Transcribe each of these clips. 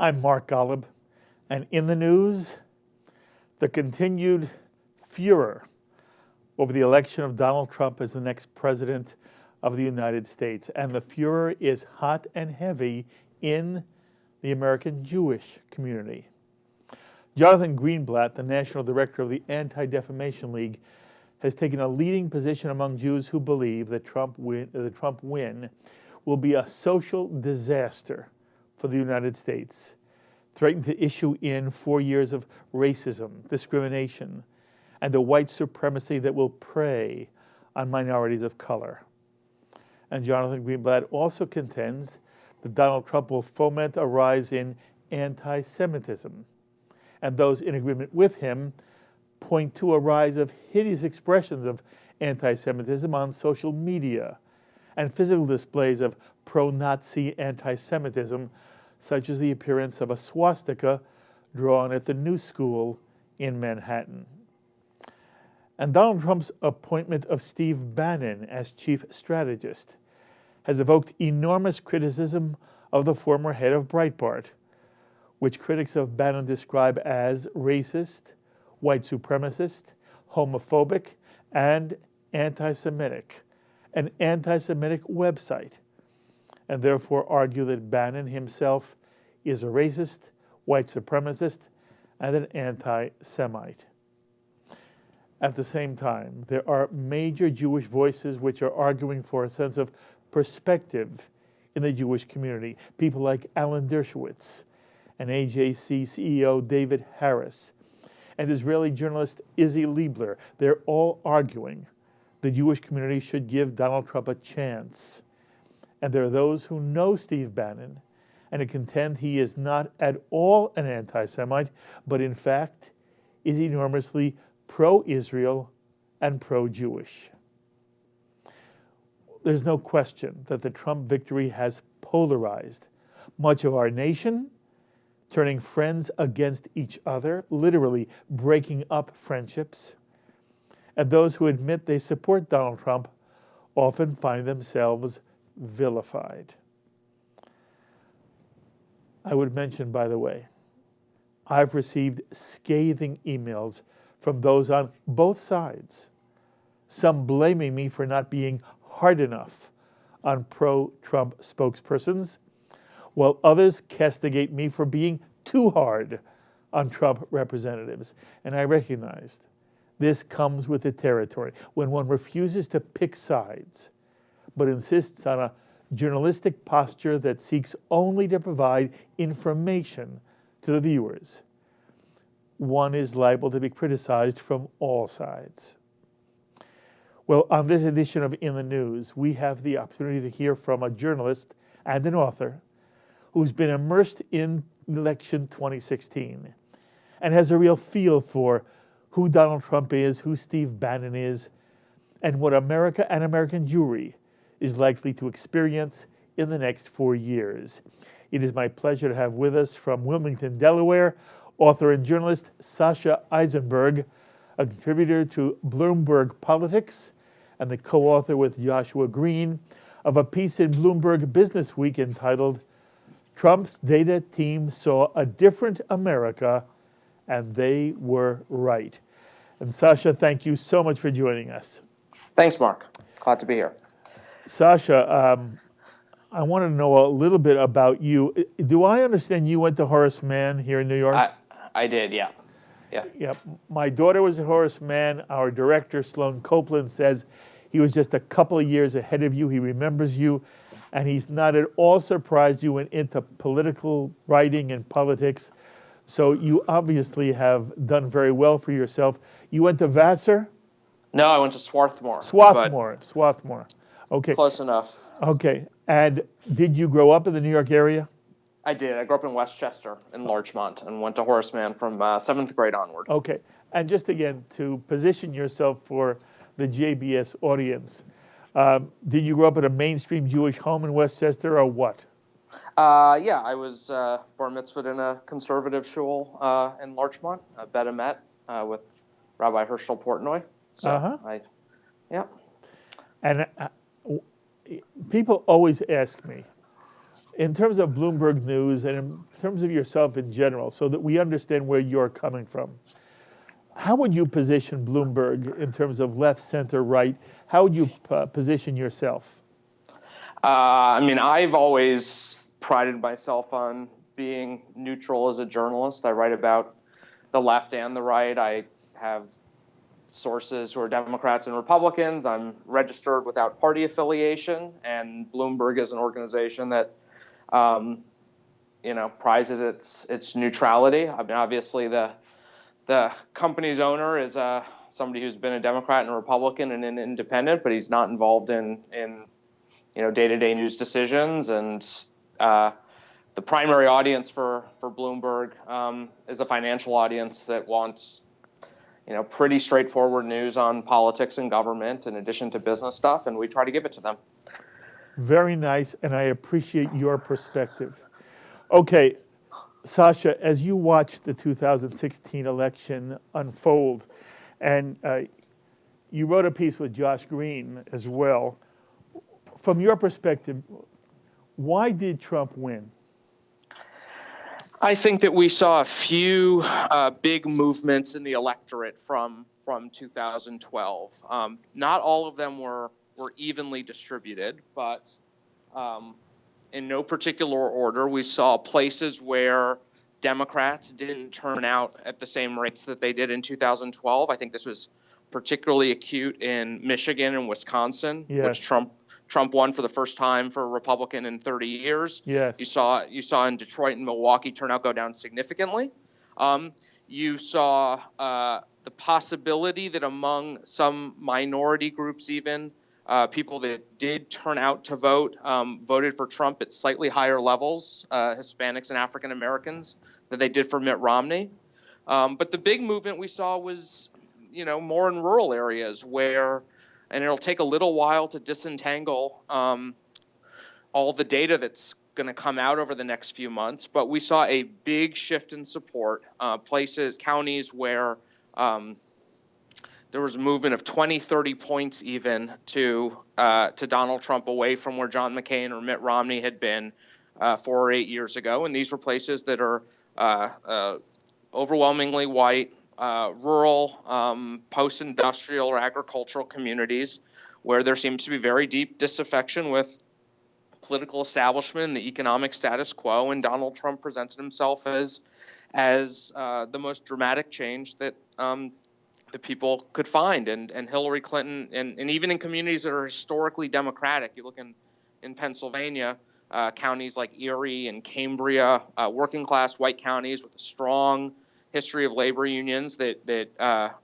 I'm Mark Golub, and in the news, the continued furor over the election of Donald Trump as the next president of the United States. And the furor is hot and heavy in the American Jewish community. Jonathan Greenblatt, the national director of the Anti-Defamation League, has taken a leading position among Jews who believe that the Trump win will be a social disaster for the United States, threatening to issue in 4 years of racism, discrimination, and a white supremacy that will prey on minorities of color. And Jonathan Greenblatt also contends that Donald Trump will foment a rise in anti-Semitism, and those in agreement with him point to a rise of hideous expressions of anti-Semitism on social media and physical displays of pro-Nazi anti-Semitism, such as the appearance of a swastika drawn at the New School in Manhattan. And Donald Trump's appointment of Steve Bannon as chief strategist has evoked enormous criticism of the former head of Breitbart, which critics of Bannon describe as racist, white supremacist, homophobic, and anti-Semitic, an anti-Semitic website, and therefore argue that Bannon himself is a racist, white supremacist, and an anti-Semite. At the same time, there are major Jewish voices which are arguing for a sense of perspective in the Jewish community. People like Alan Dershowitz and AJC CEO David Harris and Israeli journalist Izzy Liebler. They're all arguing the Jewish community should give Donald Trump a chance. And there are those who know Steve Bannon and contend he is not at all an anti-Semite, but in fact is enormously pro-Israel and pro-Jewish. There's no question that the Trump victory has polarized much of our nation, turning friends against each other, literally breaking up friendships. And those who admit they support Donald Trump often find themselves vilified. I would mention, by the way, I've received scathing emails from those on both sides, some blaming me for not being hard enough on pro-Trump spokespersons, while others castigate me for being too hard on Trump representatives. And I recognized this comes with the territory when one refuses to pick sides, but insists on a journalistic posture that seeks only to provide information to the viewers. One is liable to be criticized from all sides. Well, on this edition of In the News, we have the opportunity to hear from a journalist and an author who's been immersed in election 2016 and has a real feel for who Donald Trump is, who Steve Bannon is, and what America and American Jewry is likely to experience in the next 4 years. It is my pleasure to have with us from Wilmington, Delaware, author and journalist Sasha Issenberg, a contributor to Bloomberg Politics and the co-author with Joshua Green of a piece in Bloomberg Business Week entitled "Trump's Data Team Saw a Different America, and They Were Right." And Sasha, thank you so much for joining us. Thanks, Mark. Glad to be here. Sasha, I want to know a little bit about you. Do I understand you went to Horace Mann here in New York? I did, yeah. Yeah. My daughter was at Horace Mann. Our director, Sloan Copeland, says he was just a couple of years ahead of you. He remembers you, and he's not at all surprised you went into political writing and politics. So you obviously have done very well for yourself. You went to Vassar? No, I went to Swarthmore. Swarthmore. Okay. Close enough. Okay. And did you grow up in the New York area? I did. I grew up in Westchester in Larchmont and went to Horace Mann from 7th grade onward. Okay. And just again, to position yourself for the JBS audience, did you grow up in a mainstream Jewish home in Westchester or what? Yeah, I was bar mitzvahed in a conservative shul in Larchmont, Bet Emet, with Rabbi Herschel Portnoy. So yeah. And people always ask me, in terms of Bloomberg News and in terms of yourself in general, so that we understand where you're coming from, how would you position Bloomberg in terms of left, center, right? How would you position yourself? I mean, I've always prided myself on being neutral as a journalist. I write about the left and the right. I have sources who are Democrats and Republicans. I'm registered without party affiliation, and Bloomberg is an organization that, prizes its neutrality. I mean, obviously the company's owner is somebody who's been a Democrat and a Republican and an independent, but he's not involved in day-to-day news decisions. And the primary audience for Bloomberg is a financial audience that wants pretty straightforward news on politics and government in addition to business stuff, and we try to give it to them. Very nice, and I appreciate your perspective. Okay, Sasha, as you watch the 2016 election unfold, and you wrote a piece with Josh Green as well, from your perspective, why did Trump win? I think that we saw a few big movements in the electorate from 2012. Not all of them were evenly distributed, but in no particular order, we saw places where Democrats didn't turn out at the same rates that they did in 2012. I think this was particularly acute in Michigan and Wisconsin, yes, which Trump won for the first time for a Republican in 30 years. Yes. You saw in Detroit and Milwaukee turnout go down significantly. You saw the possibility that among some minority groups, even people that did turn out to vote, voted for Trump at slightly higher levels, Hispanics and African Americans, than they did for Mitt Romney. But the big movement we saw was, more in rural areas where, and it'll take a little while to disentangle all the data that's going to come out over the next few months, but we saw a big shift in support. Counties where there was a movement of 20, 30 points even to Donald Trump away from where John McCain or Mitt Romney had been 4 or 8 years ago. And these were places that are overwhelmingly white, rural, post-industrial or agricultural communities where there seems to be very deep disaffection with political establishment and the economic status quo. And Donald Trump presented himself as the most dramatic change that people could find. And Hillary Clinton, and even in communities that are historically Democratic, you look in Pennsylvania, counties like Erie and Cambria, working class white counties with a strong history of labor unions that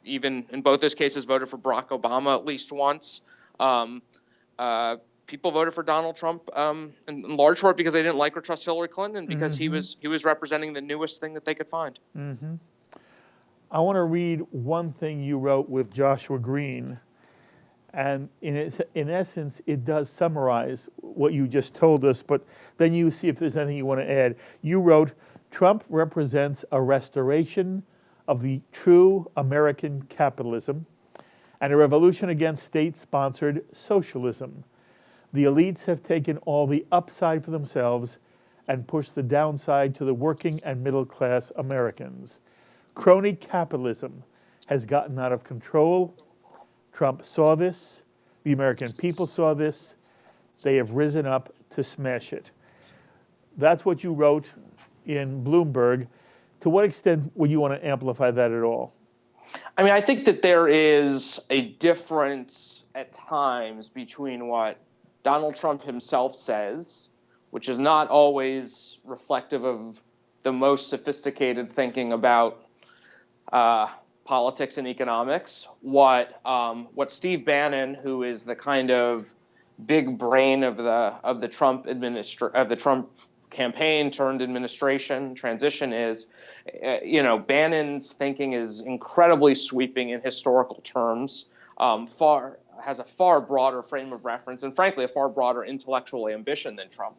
even in both those cases voted for Barack Obama at least once. People voted for Donald Trump in large part because they didn't like or trust Hillary Clinton, and because he was representing the newest thing that they could find. Mm-hmm. I want to read one thing you wrote with Joshua Green, and in essence, it does summarize what you just told us, but then you see if there's anything you want to add. You wrote, Trump represents a restoration of the true American capitalism and a revolution against state-sponsored socialism. The elites have taken all the upside for themselves and pushed the downside to the working and middle-class Americans. Crony capitalism has gotten out of control. Trump saw this. The American people saw this. They have risen up to smash it. That's what you wrote in Bloomberg. To what extent would you want to amplify that at all? I mean, I think that there is a difference at times between what Donald Trump himself says, which is not always reflective of the most sophisticated thinking about politics and economics. What Steve Bannon, who is the kind of big brain of the Trump campaign turned administration transition is, Bannon's thinking is incredibly sweeping in historical terms, has a far broader frame of reference, and frankly, a far broader intellectual ambition than Trump.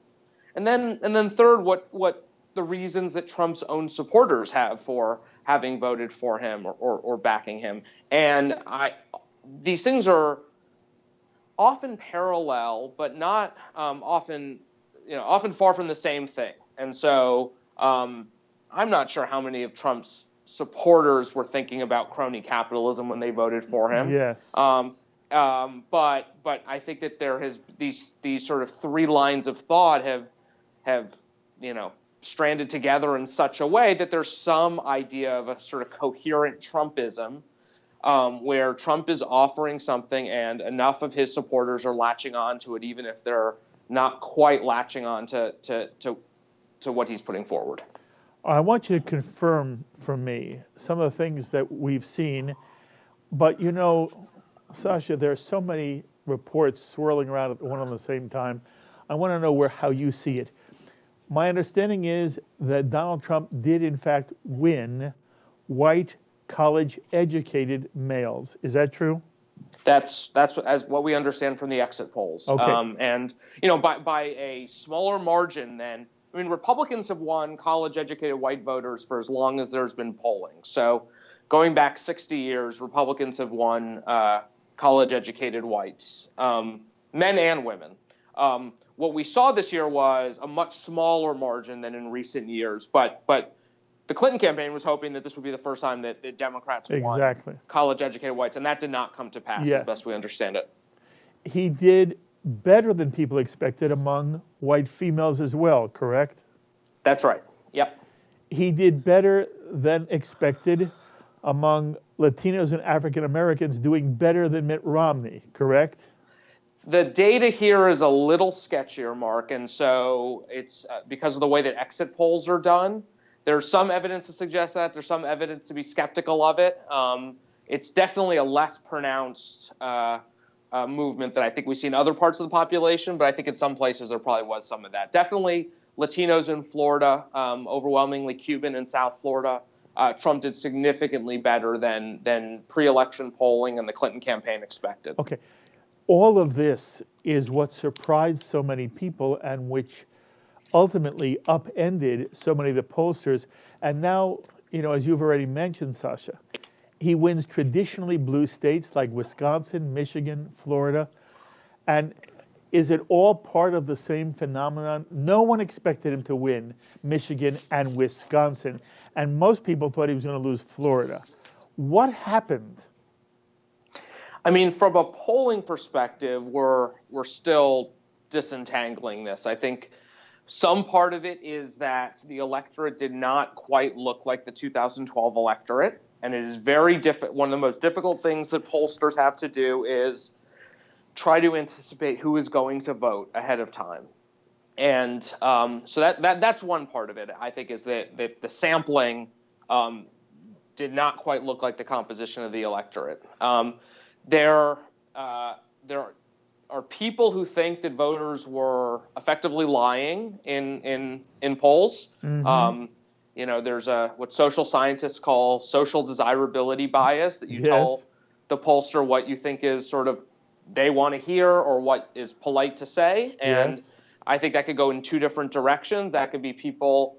And then third, what the reasons that Trump's own supporters have for having voted for him or backing him. And these things are often parallel, but not often often far from the same thing. And so I'm not sure how many of Trump's supporters were thinking about crony capitalism when they voted for him. Yes. But I think that there has these sort of three lines of thought have stranded together in such a way that there's some idea of a sort of coherent Trumpism, where Trump is offering something and enough of his supporters are latching on to it, even if they're not quite latching on to what he's putting forward. I want you to confirm for me some of the things that we've seen, but Sasha, there are so many reports swirling around at one at the same time. I want to know how you see it. My understanding is that Donald Trump did, in fact, win white, college-educated males. Is that true? That's what we understand from the exit polls. Okay. And by a smaller margin than. I mean, Republicans have won college-educated white voters for as long as there's been polling. So going back 60 years, Republicans have won college-educated whites, men and women. What we saw this year was a much smaller margin than in recent years. But the Clinton campaign was hoping that this would be the first time that the Democrats won college-educated whites, and that did not come to pass, as best we understand it. He did better than people expected among white females as well, correct? That's right. Yep. He did better than expected among Latinos and African Americans, doing better than Mitt Romney, correct? The data here is a little sketchier, Mark, and so it's because of the way that exit polls are done. There's some evidence to suggest that. There's some evidence to be skeptical of it. It's definitely a less pronounced movement that I think we see in other parts of the population, but I think in some places there probably was some of that. Definitely Latinos in Florida, overwhelmingly Cuban in South Florida. Trump did significantly better than pre-election polling and the Clinton campaign expected. Okay. All of this is what surprised so many people and which ultimately upended so many of the pollsters. And now, as you've already mentioned, Sasha, he wins traditionally blue states like Wisconsin, Michigan, Florida. And is it all part of the same phenomenon? No one expected him to win Michigan and Wisconsin. And most people thought he was going to lose Florida. What happened? I mean, from a polling perspective, we're still disentangling this. I think some part of it is that the electorate did not quite look like the 2012 electorate. And it is very difficult. One of the most difficult things that pollsters have to do is try to anticipate who is going to vote ahead of time. And so that's one part of it, I think, is that the sampling did not quite look like the composition of the electorate. There are people who think that voters were effectively lying in polls. Mm-hmm. There's what social scientists call social desirability bias, that you tell the pollster what you think is sort of they want to hear or what is polite to say. And I think that could go in two different directions. That could be people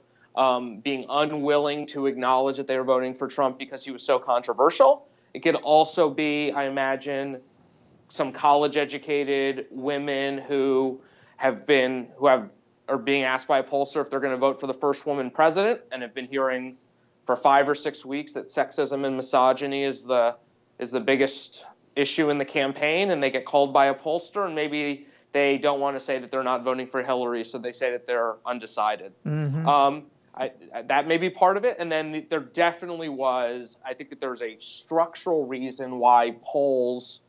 being unwilling to acknowledge that they were voting for Trump because he was so controversial. It could also be, I imagine, some college-educated women who are being asked by a pollster if they're going to vote for the first woman president, and have been hearing for 5 or 6 weeks that sexism and misogyny is the biggest issue in the campaign, and they get called by a pollster, and maybe they don't want to say that they're not voting for Hillary, so they say that they're undecided. Mm-hmm. That may be part of it, and then there definitely was. I think that there's a structural reason why polls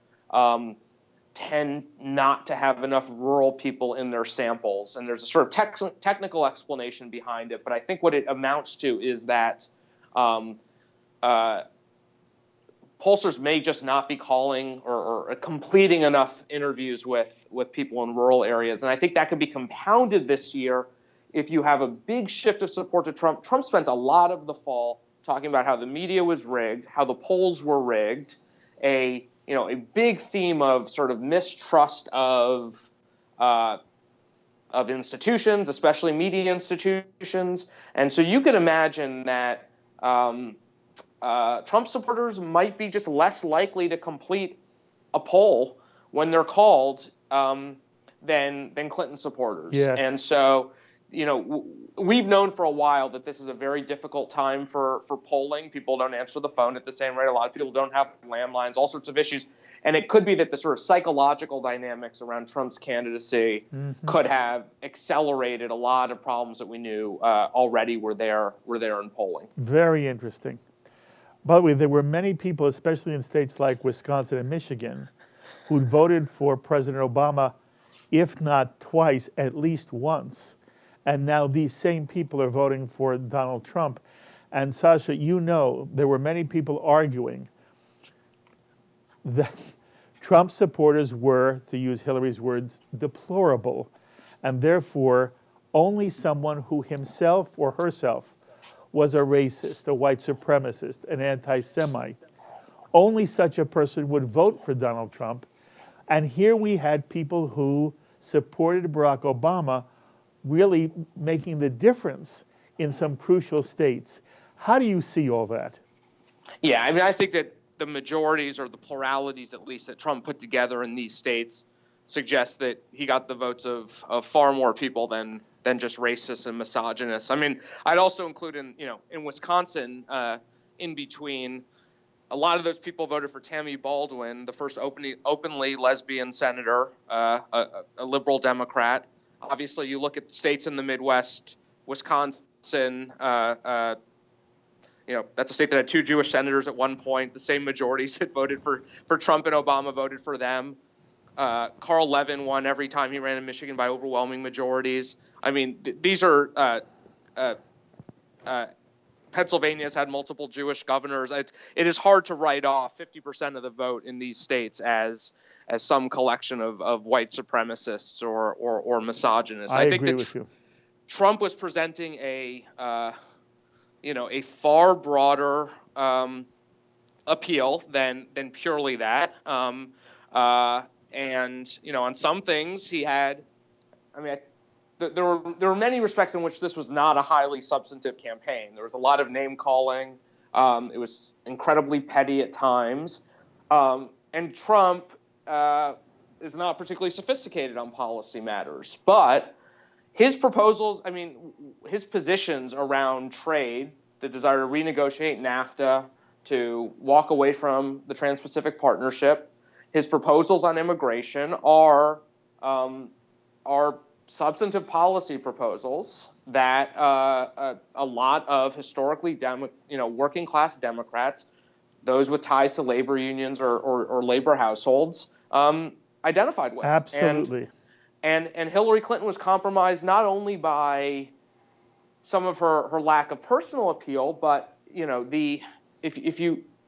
tend not to have enough rural people in their samples. And there's a sort of technical explanation behind it. But I think what it amounts to is that pollsters may just not be calling or completing enough interviews with people in rural areas. And I think that could be compounded this year if you have a big shift of support to Trump. Trump spent a lot of the fall talking about how the media was rigged, how the polls were rigged, a big theme of sort of mistrust of institutions, especially media institutions. And so you could imagine that Trump supporters might be just less likely to complete a poll when they're called than Clinton supporters. Yes. And so, we've known for a while that this is a very difficult time for polling. People don't answer the phone at the same rate. A lot of people don't have landlines, all sorts of issues. And it could be that the sort of psychological dynamics around Trump's candidacy could have accelerated a lot of problems that we knew already were there in polling. Very interesting. By the way, there were many people, especially in states like Wisconsin and Michigan, who voted for President Obama, if not twice, at least once. And now these same people are voting for Donald Trump. And Sasha, there were many people arguing that Trump supporters were, to use Hillary's words, deplorable, and therefore only someone who himself or herself was a racist, a white supremacist, an anti-Semite, only such a person would vote for Donald Trump. And here we had people who supported Barack Obama really making the difference in some crucial states. How do you see all that? Yeah, I mean, I think that the majorities, or the pluralities at least, that Trump put together in these states suggest that he got the votes of far more people than just racists and misogynists. I mean, I'd also include in Wisconsin, in between, a lot of those people voted for Tammy Baldwin, the first openly lesbian senator, a liberal Democrat. Obviously, you look at states in the Midwest, Wisconsin, that's a state that had 2 Jewish senators at one point. The same majorities that voted for Trump and Obama voted for them. Carl Levin won every time he ran in Michigan by overwhelming majorities. I mean, these are Pennsylvania's had multiple Jewish governors. It is hard to write off 50% of the vote in these states as some collection of white supremacists or misogynists. I think agree that with you. Trump was presenting a far broader appeal than purely that. And on some things he had, there were many respects in which this was not a highly substantive campaign. There was a lot of name calling. It was incredibly petty at times. And Trump is not particularly sophisticated on policy matters. But his proposals, his positions around trade, the desire to renegotiate NAFTA, to walk away from the Trans-Pacific Partnership, his proposals on immigration are substantive policy proposals that a lot of historically working class Democrats, those with ties to labor unions or labor households, identified with. Absolutely. And Hillary Clinton was compromised not only by some of her lack of personal appeal, but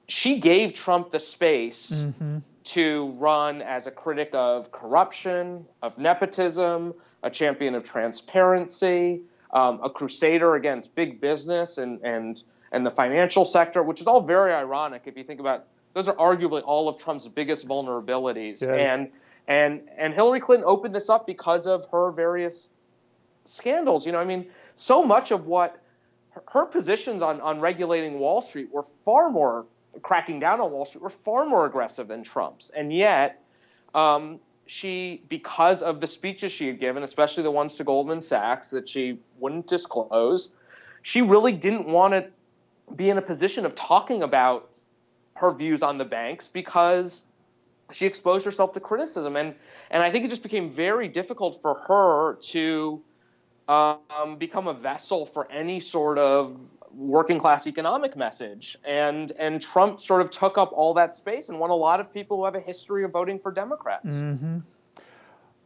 she gave Trump the space to run as a critic of corruption, of nepotism, a champion of transparency, a crusader against big business and the financial sector, which is all very ironic if you think about. Those are arguably all of Trump's biggest vulnerabilities. Yes. And Hillary Clinton opened this up because of her various scandals. So much of what her positions on regulating Wall Street were far more, cracking down on Wall Street, were far more aggressive than Trump's. And yet, she, because of the speeches she had given, especially the ones to Goldman Sachs that she wouldn't disclose, she really didn't want to be in a position of talking about her views on the banks because she exposed herself to criticism. And I think it just became very difficult for her to become a vessel for any sort of working class economic message. And Trump sort of took up all that space and won a lot of people who have a history of voting for Democrats. Mm-hmm.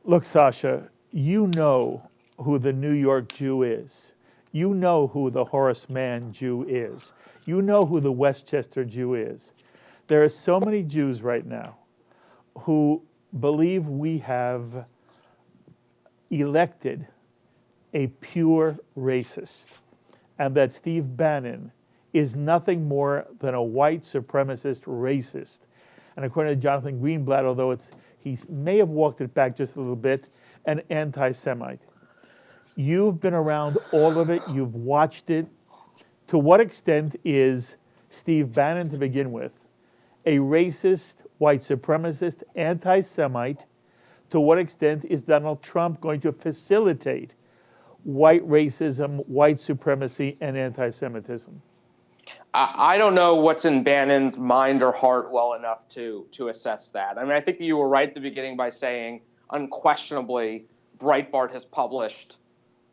Look, Sasha, you know who the New York Jew is. You know who the Horace Mann Jew is. You know who the Westchester Jew is. There are so many Jews right now who believe we have elected a pure racist, and that Steve Bannon is nothing more than a white supremacist racist. And according to Jonathan Greenblatt, although he may have walked it back just a little bit, an anti-Semite. You've been around all of it. You've watched it. To what extent is Steve Bannon, to begin with, a racist, white supremacist, anti-Semite? to what extent is Donald Trump going to facilitate white racism, white supremacy, and anti-Semitism? I don't know what's in Bannon's mind or heart well enough to assess that. I mean, I think that you were right at the beginning by saying unquestionably Breitbart has published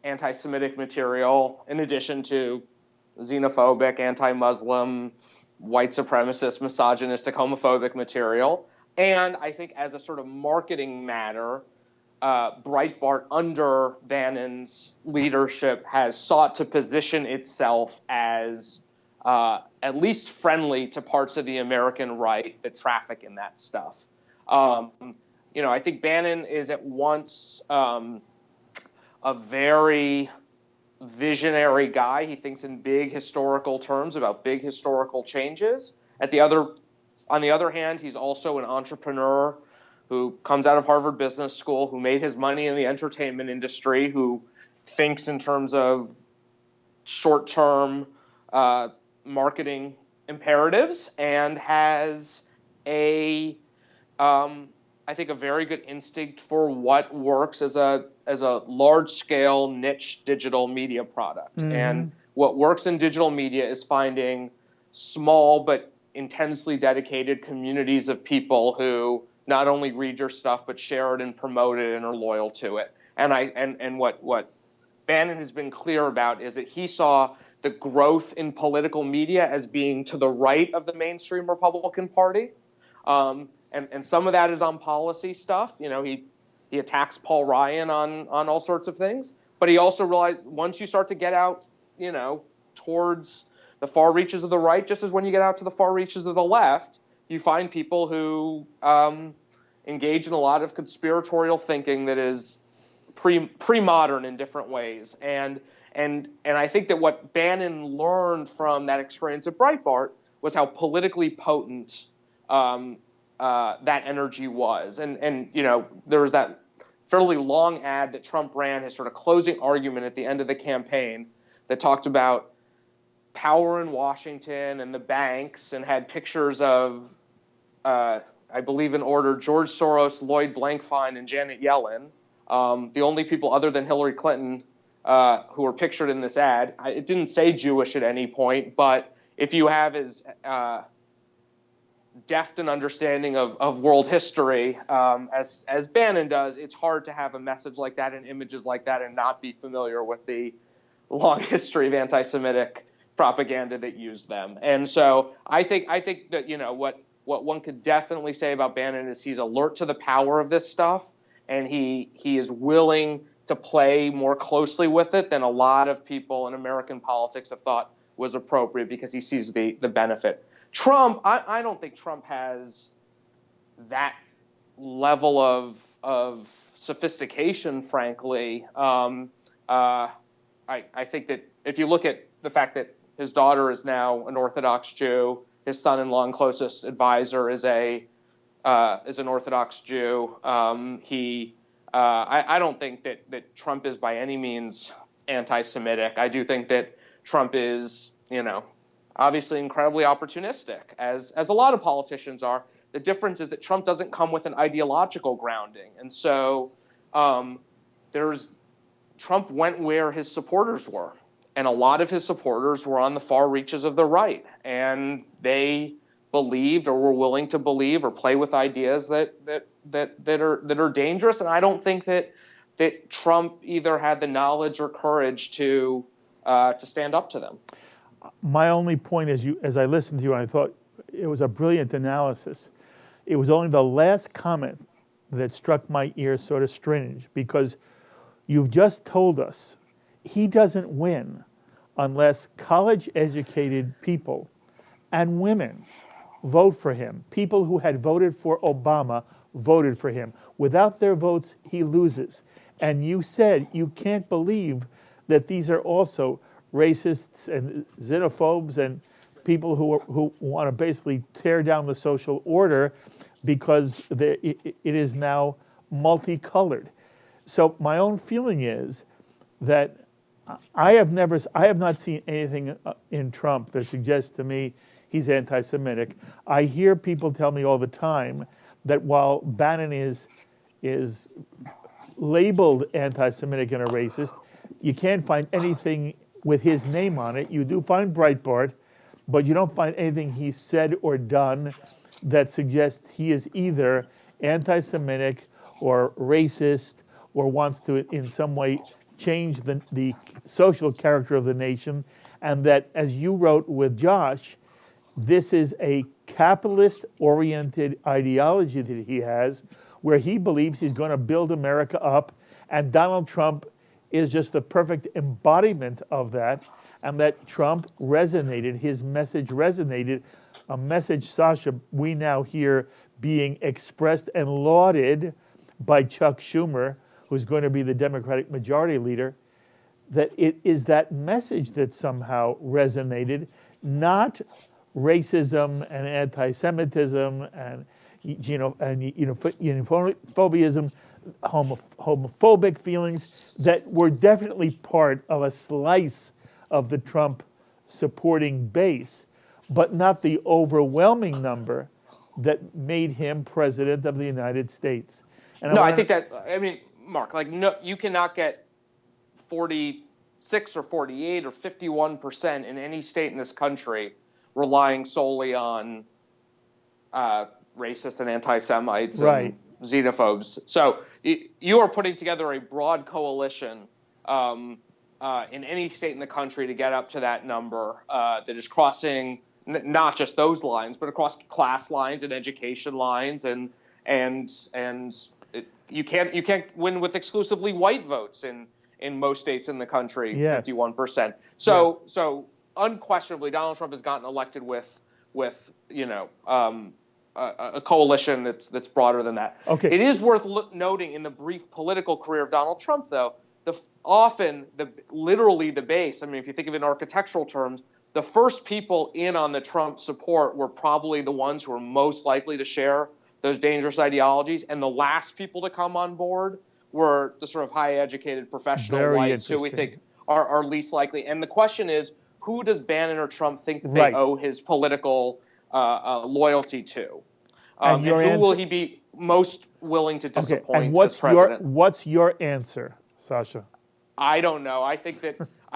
anti-Semitic material in addition to xenophobic, anti-Muslim, white supremacist, misogynistic, homophobic material. And I think as a sort of marketing matter, Breitbart under Bannon's leadership has sought to position itself as at least friendly to parts of the American right that traffic in that stuff. I think Bannon is at once a very visionary guy. He thinks in big historical terms about big historical changes. On the other hand, he's also an entrepreneur who comes out of Harvard Business School, who made his money in the entertainment industry, who thinks in terms of short-term marketing imperatives, and has I think a very good instinct for what works as a large-scale niche digital media product. Mm-hmm. And what works in digital media is finding small but intensely dedicated communities of people who not only read your stuff but share it and promote it and are loyal to it. And what Bannon has been clear about is that he saw the growth in political media as being to the right of the mainstream Republican Party. And some of that is on policy stuff. He attacks Paul Ryan on all sorts of things. But he also realized once you start to get out, towards the far reaches of the right, just as when you get out to the far reaches of the left, you find people who engage in a lot of conspiratorial thinking that is pre-modern in different ways. And I think that what Bannon learned from that experience at Breitbart was how politically potent that energy was. And there was that fairly long ad that Trump ran, his sort of closing argument at the end of the campaign, that talked about power in Washington and the banks, and had pictures of, I believe in order, George Soros, Lloyd Blankfein, and Janet Yellen, the only people other than Hillary Clinton who were pictured in this ad. It didn't say Jewish at any point, but if you have as deft an understanding of world history as Bannon does, it's hard to have a message like that and images like that and not be familiar with the long history of anti-Semitic propaganda that used them. And so I think that what one could definitely say about Bannon is he's alert to the power of this stuff, and he is willing to play more closely with it than a lot of people in American politics have thought was appropriate, because he sees the benefit. Trump, I don't think Trump has that level of sophistication, frankly. I think that if you look at the fact that his daughter is now an Orthodox Jew, his son-in-law and closest advisor is an Orthodox Jew. I don't think that Trump is by any means anti-Semitic. I do think that Trump is, obviously incredibly opportunistic, as a lot of politicians are. The difference is that Trump doesn't come with an ideological grounding. And so Trump went where his supporters were. And a lot of his supporters were on the far reaches of the right. And they believed or were willing to believe or play with ideas that are dangerous. And I don't think that Trump either had the knowledge or courage to stand up to them. My only point is, as I listened to you, and I thought it was a brilliant analysis, it was only the last comment that struck my ear sort of strange, because you've just told us he doesn't win unless college-educated people and women vote for him. People who had voted for Obama voted for him. Without their votes, he loses. And you said you can't believe that these are also racists and xenophobes and people who want to basically tear down the social order because it is now multicolored. So my own feeling is that I have not seen anything in Trump that suggests to me he's anti-Semitic. I hear people tell me all the time that while Bannon is is labeled anti-Semitic and a racist. You can't find anything with his name on it. You do find Breitbart, but you don't find anything he said or done that suggests he is either anti-Semitic or racist or wants to in some way change the social character of the nation. And that, as you wrote with Josh, this is a capitalist-oriented ideology that he has, where he believes he's going to build America up, and Donald Trump is just the perfect embodiment of that, and that Trump resonated, his message resonated, a message, Sasha, we now hear being expressed and lauded by Chuck Schumer, who's going to be the Democratic majority leader, that it is that message that somehow resonated, not racism and anti-Semitism and xenophobism, homophobic feelings that were definitely part of a slice of the Trump supporting base, but not the overwhelming number that made him president of the United States. And no, I think that, I mean, Mark, like, no, you cannot get 46 or 48 or 51% in any state in this country relying solely on racists and anti-Semites and xenophobes. So you are putting together a broad coalition in any state in the country to get up to that number that is crossing not just those lines, but across class lines and education lines, and you can't win with exclusively white votes in most states in the country. Yes. 51%. So yes. So unquestionably, Donald Trump has gotten elected with a coalition that's broader than that. Okay. It is worth noting in the brief political career of Donald Trump, though, literally the base. I mean, if you think of it in architectural terms, the first people in on the Trump support were probably the ones who were most likely to share those dangerous ideologies, and the last people to come on board were the sort of high-educated professional whites who we think are least likely. And the question is, who does Bannon or Trump think that they owe his political loyalty to? And who will he be most willing to disappoint as president? What's your answer, Sasha? I don't know. I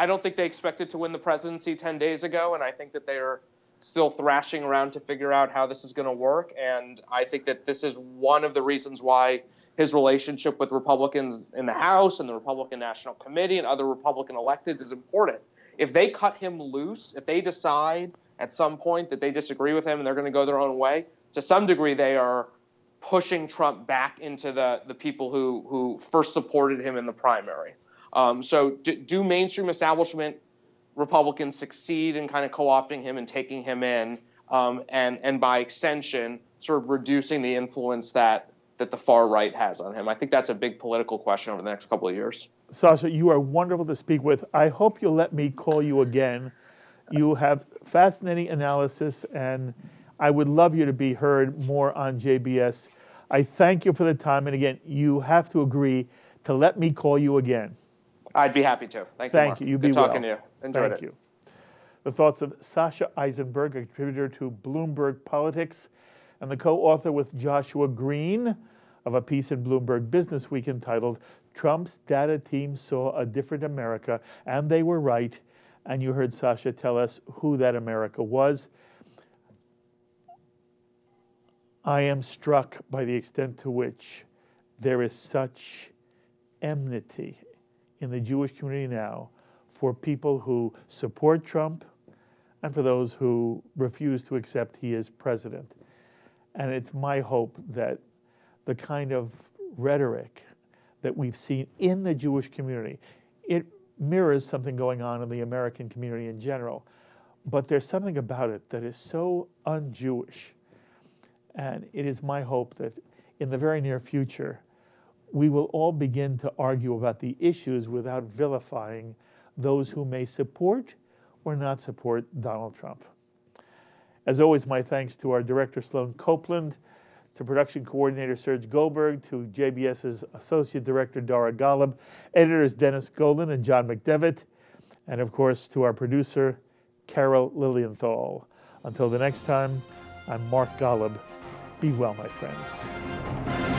don't think they expected to win the presidency 10 days ago, and I think that they are still thrashing around to figure out how this is going to work. And I think that this is one of the reasons why his relationship with Republicans in the House and the Republican National Committee and other Republican electeds is important. If they cut him loose, if they decide at some point that they disagree with him and they're going to go their own way, to some degree they are pushing Trump back into the people who first supported him in the primary. So do mainstream establishment Republicans succeed in kind of co-opting him and taking him in, and by extension, sort of reducing the influence that the far right has on him? I think that's a big political question over the next couple of years. Sasha, you are wonderful to speak with. I hope you'll let me call you again. You have fascinating analysis, and I would love you to be heard more on JBS. I thank you for the time, and again, you have to agree to let me call you again. I'd be happy to. Thank you, Mark. You. Be Good well. talking to you. Enjoyed Thank you. The thoughts of Sasha Issenberg, a contributor to Bloomberg Politics, and the co-author with Joshua Green of a piece in Bloomberg Business Week entitled "Trump's Data Team Saw a Different America, and They Were Right." And you heard Sasha tell us who that America was. I am struck by the extent to which there is such enmity in the Jewish community now for people who support Trump and for those who refuse to accept he is president. And it's my hope that the kind of rhetoric that we've seen in the Jewish community, it mirrors something going on in the American community in general, but there's something about it that is so un-Jewish. And it is my hope that in the very near future, we will all begin to argue about the issues without vilifying those who may support or not support Donald Trump. As always, my thanks to our director, Sloan Copeland, to production coordinator, Serge Goldberg, to JBS's associate director, Dara Golub, editors, Dennis Golan and John McDevitt, and of course, to our producer, Carol Lilienthal. Until the next time, I'm Mark Golub. Be well, my friends.